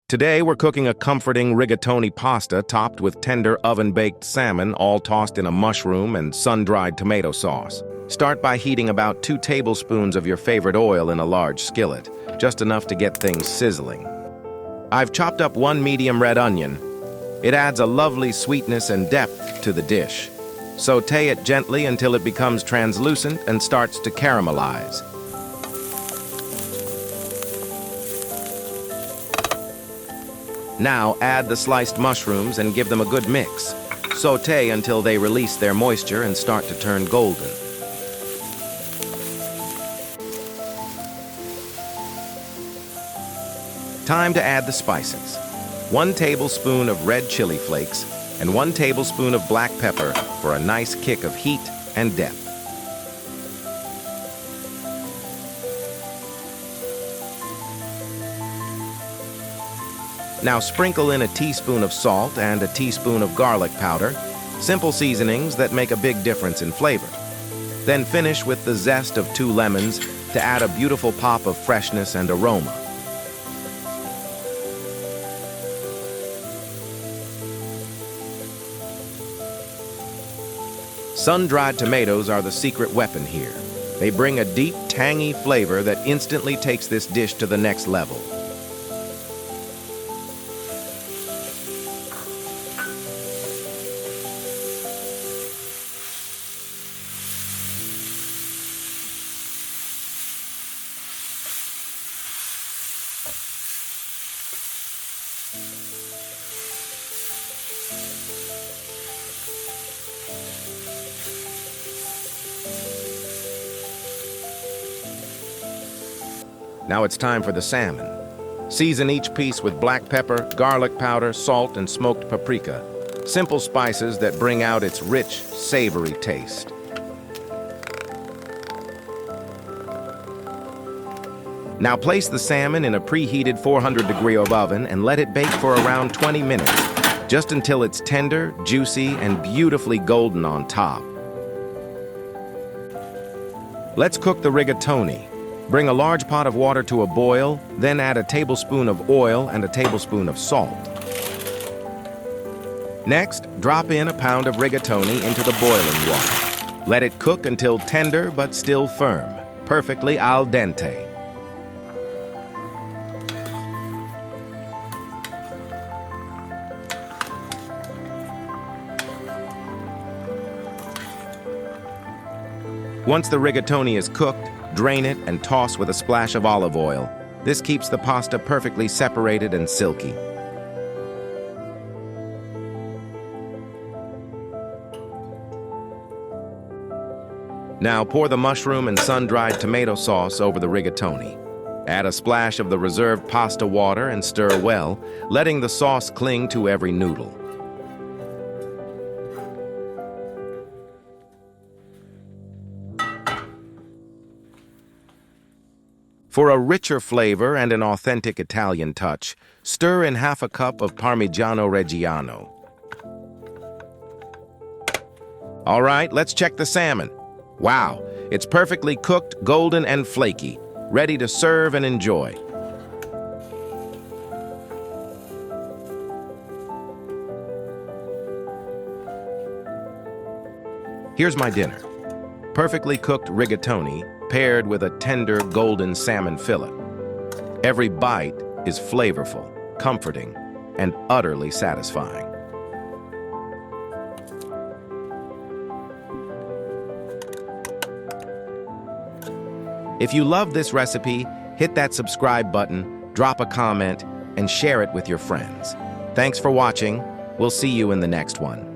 Today we're cooking a comforting rigatoni pasta topped with tender oven-baked salmon, all tossed in a mushroom and sun-dried tomato sauce. Start by heating about 2 tablespoons of your favorite oil in a large skillet, just enough to get things sizzling. I've chopped up 1 medium red onion. It adds a lovely sweetness and depth to the dish. Sauté it gently until it becomes translucent and starts to caramelize. Now add the sliced mushrooms and give them a good mix. Sauté until they release their moisture and start to turn golden. Time to add the spices. 1 tablespoon of red chili flakes and 1 tablespoon of black pepper for a nice kick of heat and depth. Now sprinkle in a teaspoon of salt and a teaspoon of garlic powder, simple seasonings that make a big difference in flavor. Then finish with the zest of 2 lemons to add a beautiful pop of freshness and aroma. Sun-dried tomatoes are the secret weapon here. They bring a deep, tangy flavor that instantly takes this dish to the next level. Now it's time for the salmon. Season each piece with black pepper, garlic powder, salt, and smoked paprika. Simple spices that bring out its rich, savory taste. Now place the salmon in a preheated 400-degree oven and let it bake for around 20 minutes, just until it's tender, juicy, and beautifully golden on top. Let's cook the rigatoni. Bring a large pot of water to a boil, then add a tablespoon of oil and a tablespoon of salt. Next, drop in a pound of rigatoni into the boiling water. Let it cook until tender but still firm, perfectly al dente. Once the rigatoni is cooked, drain it and toss with a splash of olive oil. This keeps the pasta perfectly separated and silky. Now pour the mushroom and sun-dried tomato sauce over the rigatoni. Add a splash of the reserved pasta water and stir well, letting the sauce cling to every noodle. For a richer flavor and an authentic Italian touch, stir in half a cup of Parmigiano Reggiano. All right, let's check the salmon. Wow, it's perfectly cooked, golden, and flaky, ready to serve and enjoy. Here's my dinner. Perfectly cooked rigatoni, paired with a tender golden salmon fillet. Every bite is flavorful, comforting, and utterly satisfying. If you love this recipe, hit that subscribe button, drop a comment, and share it with your friends. Thanks for watching. We'll see you in the next one.